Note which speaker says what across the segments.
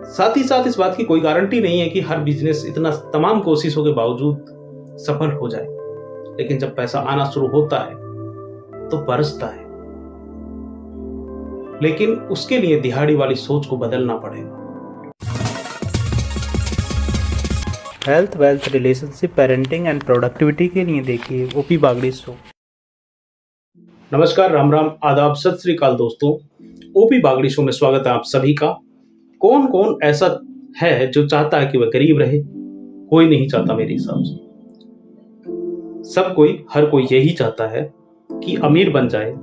Speaker 1: साथ ही साथ इस बात की कोई गारंटी नहीं है कि हर बिजनेस इतना तमाम कोशिशों के बावजूद सफल हो जाए, लेकिन जब पैसा आना शुरू होता है तो बरसता है। लेकिन उसके लिए दिहाड़ी वाली सोच को बदलना पड़ेगा।
Speaker 2: Health, wealth, relationship, parenting and productivity के लिए देखिए ओपी बागड़ी शो।
Speaker 1: नमस्कार, राम राम, आदाब, सत श्री अकाल दोस्तों। ओपी बागड़ी शो में स्वागत है आप सभी का। कौन कौन ऐसा है जो चाहता है कि वह गरीब रहे? कोई नहीं चाहता मेरे हिसाब से। सब कोई, हर कोई यही चाहता है कि अमीर बन जाए,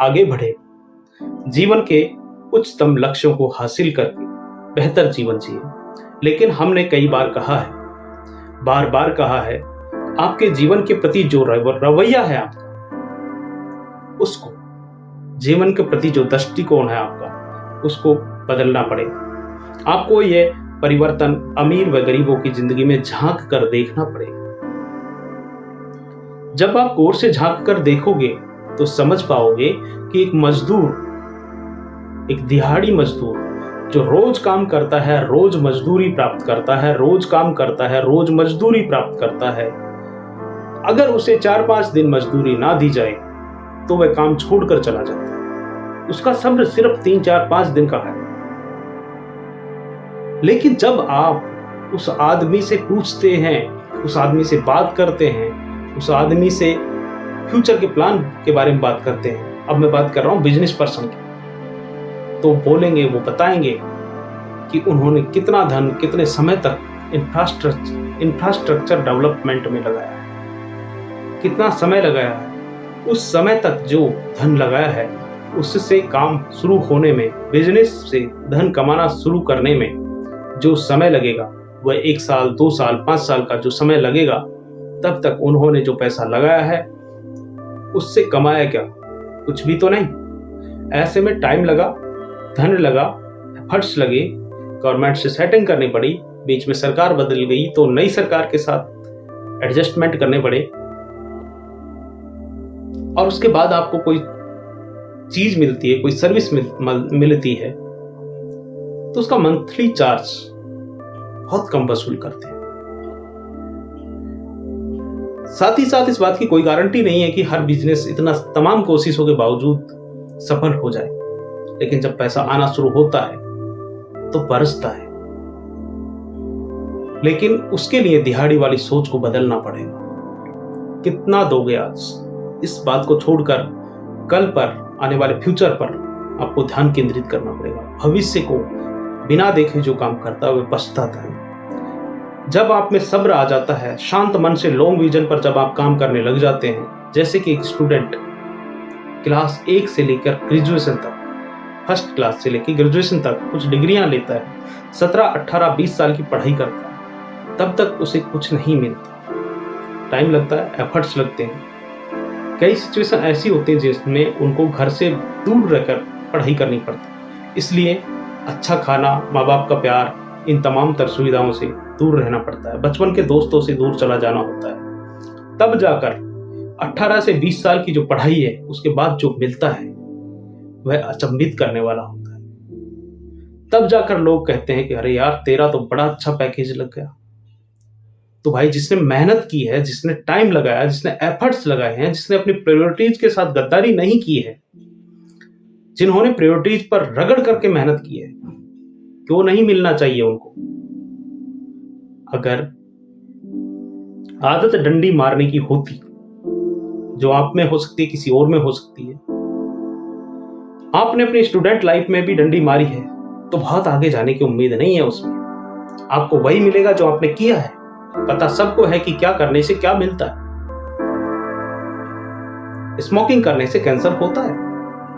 Speaker 1: आगे बढ़े, जीवन के उच्चतम लक्ष्यों को हासिल करके बेहतर जीवन जिए। लेकिन हमने कई बार कहा है, बार बार कहा है, आपके जीवन के प्रति जो रवैया है आपका, उसको, जीवन के प्रति जो दृष्टिकोण है आपका, उसको बदलना पड़ेगा। आपको ये परिवर्तन अमीर व गरीबों की जिंदगी में झांक कर देखना पड़ेगा। जब आप गौर से झांक कर देखोगे तो समझ पाओगे कि एक मजदूर, एक दिहाड़ी मजदूर जो रोज काम करता है, रोज मजदूरी प्राप्त करता है, रोज काम करता है, रोज मजदूरी प्राप्त करता है, अगर उसे 4-5 दिन मजदूरी ना दी जाए तो वह काम छोड़कर चला जाता है। उसका सब्र सिर्फ 3-4-5 दिन का है। लेकिन जब आप उस आदमी से पूछते हैं, उस आदमी से बात करते हैं, उस आदमी से फ्यूचर के प्लान के बारे में बात करते हैं, अब मैं बात कर रहा हूं बिजनेस पर्सन की, तो बोलेंगे, वो बताएंगे कि उन्होंने कितना धन, कितने समय तक इंफ्रास्ट्रक्चर डेवलपमेंट में लगाया है, कितना समय लगाया है। उस समय तक जो धन लगाया है, उससे काम शुरू होने में, बिजनेस से धन कमाना शुरू करने में जो समय लगेगा, वह 1 साल, 2 साल, 5 साल का जो समय लगेगा, तब तक उन्होंने जो पैसा लगाया है उससे कमाया क्या? कुछ भी तो नहीं। ऐसे में टाइम लगा, धन लगा, एफर्ट्स लगे, गवर्नमेंट से सेटिंग करनी पड़ी, बीच में सरकार बदल गई तो नई सरकार के साथ एडजस्टमेंट करने पड़े, और उसके बाद आपको कोई चीज मिलती है, कोई सर्विस मिलती है, तो उसका मंथली चार्ज बहुत कम वसूल करते हैं। साथ ही साथ इस बात की कोई गारंटी नहीं है कि हर बिजनेस इतना तमाम कोशिशों के बावजूद सफल हो जाए, लेकिन जब पैसा आना शुरू होता है तो बरसता है। लेकिन उसके लिए दिहाड़ी वाली सोच को बदलना पड़ेगा। कितना दोगे आज? इस बात को छोड़कर कल पर, आने वाले फ्यूचर पर आपको ध्यान केंद्रित करना पड़ेगा। भविष्य को बिना देखे जो काम करता है वह पछताता है। जब आप में सब्र आ जाता है, शांत मन से लॉन्ग विजन पर जब आप काम करने लग जाते हैं, जैसे कि एक स्टूडेंट क्लास 1 से लेकर ग्रेजुएशन तक, फर्स्ट क्लास से लेकर ग्रेजुएशन तक कुछ डिग्रियां लेता है, 17, 18, 20 साल की पढ़ाई करता है, तब तक उसे कुछ नहीं मिलता। टाइम लगता है, एफर्ट्स लगते हैं। कई सिचुएशन ऐसी होती है जिसमें उनको घर से दूर रहकर पढ़ाई करनी पड़ती है, इसलिए अच्छा खाना, माँ बाप का प्यार, इन तमाम तर सुविधाओं से दूर रहना पड़ता है, बचपन के दोस्तों से दूर चला जाना होता है। तब जाकर 18 से 20 साल की जो पढ़ाई है, उसके बाद जो मिलता है वह अचंभित करने वाला होता है। तब जाकर लोग कहते हैं कि अरे यार, तेरा तो बड़ा अच्छा पैकेज लग गया। तो भाई, जिसने मेहनत की है, जिसने टाइम लगाया, जिसने एफर्ट्स लगाए हैं, जिसने अपनी प्रायोरिटीज के साथ गद्दारी नहीं की है, जिन्होंने प्रायोरिटीज पर रगड़ करके मेहनत की है, क्यों नहीं मिलना चाहिए उनको? अगर आदत डंडी मारने की होती, जो आप में हो सकती है, किसी और में हो सकती है, आपने अपनी स्टूडेंट लाइफ में भी डंडी मारी है, तो बहुत आगे जाने की उम्मीद नहीं है उसमें। आपको वही मिलेगा जो आपने किया है। पता सबको है कि क्या करने से क्या मिलता है। स्मोकिंग करने से कैंसर होता है,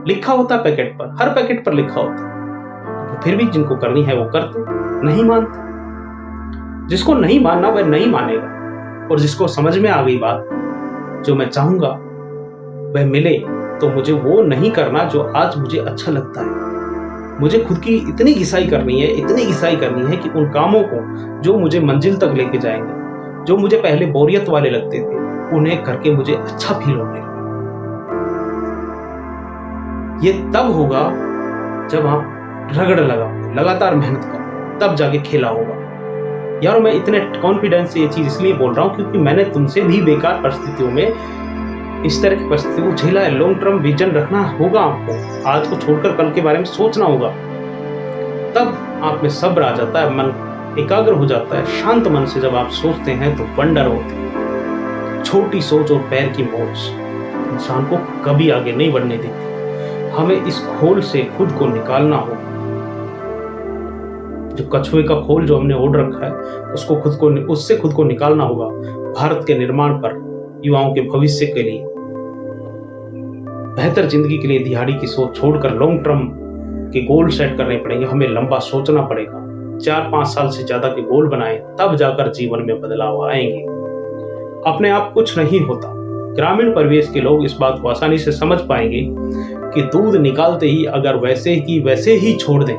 Speaker 1: लिखा होता है पैकेट पर, हर पैकेट पर लिखा होता है, फिर भी जिनको करनी है वो करते, नहीं मानते। जिसको नहीं मानना वह नहीं मानेगा, और जिसको समझ में आ गई बात, जो मैं चाहूंगा वह मिले, तो मुझे वो नहीं करना जो आज मुझे अच्छा लगता है। मुझे खुद की इतनी घिसाई करनी है, इतनी घिसाई करनी है कि उन कामों को जो मुझे मंजिल तक लेके जाएंगे, जो मुझे पहले बोरियत वाले लगते थे, उन्हें करके मुझे अच्छा फील होने लगे। ये तब होगा जब आप रगड़ लगाओ, लगातार मेहनत करो। तब जाके खेला होगा। यार मैं इतने कॉन्फिडेंस से ये चीज इसलिए बोल रहा हूँ क्योंकि मैंने तुमसे भी बेकार परिस्थितियों में इस तरह की परिस्थितियों को झेला है। लॉन्ग टर्म विजन रखना होगा आपको, आज को छोड़कर कल के बारे में सोचना होगा। तब आप में सब्र आ जाता है, मन एकाग्र हो जाता है। शांत मन से जब आप सोचते हैं तो वंडर होते हैं। छोटी सोच और पैर की मौज इंसान को कभी आगे नहीं बढ़ने देती। हमें इस खोल से खुद को निकालना होगा। जो कछुए का खोल जो हमने ओढ़ रखा है उससे खुद को निकालना होगा। भारत के निर्माण पर, युवाओं के भविष्य के लिए, बेहतर जिंदगी के लिए दिहाड़ी की सोच छोड़कर लॉन्ग टर्म के गोल सेट करने पड़ेंगे। हमें लंबा सोचना पड़ेगा। 4-5 साल से ज्यादा के गोल बनाएं, तब जाकर जीवन में बदलाव आएंगे। अपने आप कुछ नहीं होता। ग्रामीण परिवेश के लोग इस बात को आसानी से समझ पाएंगे कि दूध निकालते ही अगर वैसे ही छोड़ दें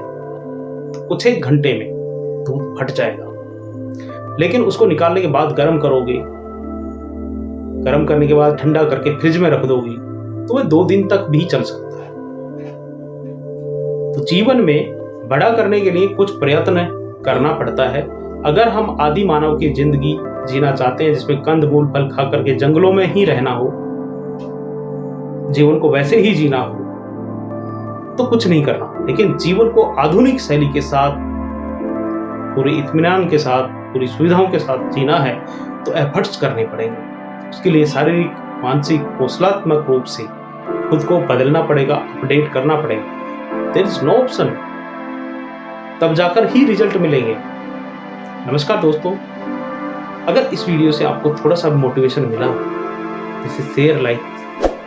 Speaker 1: तो कुछ एक घंटे में दूध फट जाएगा। लेकिन उसको निकालने के बाद गर्म करोगे, गर्म करने के बाद ठंडा करके फ्रिज में रख दोगे तो वह 2 दिन तक भी चल सकता है। तो जीवन में बड़ा करने के लिए कुछ प्रयत्न करना पड़ता है। अगर हम आदि मानव की जिंदगी जीना चाहते हैं जिसमें कंद मूल फल खा करके जंगलों में ही रहना हो, जीवन को वैसे ही जीना हो, तो कुछ नहीं करना। लेकिन जीवन को आधुनिक शैली के साथ, पूरी इत्मीनान के साथ, पूरी सुविधाओं के साथ जीना है तो एफर्ट्स करने पड़ेंगे। उसके लिए शारीरिक, मानसिक, कौशलात्मक रूप से खुद को बदलना पड़ेगा, अपडेट करना पड़ेगा। There is no option. तब जाकर ही रिजल्ट मिलेंगे। नमस्कार दोस्तों, अगर इस वीडियो से आपको थोड़ा सा मोटिवेशन मिला तो इसे शेयर, लाइक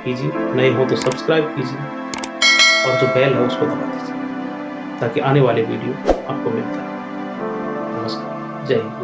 Speaker 1: कीजिए। नए हो तो सब्सक्राइब कीजिए और जो बेल है उसको दबा दीजिए ताकि आने वाले वीडियो आपको मिलता है। नमस्कार, जय हिंद।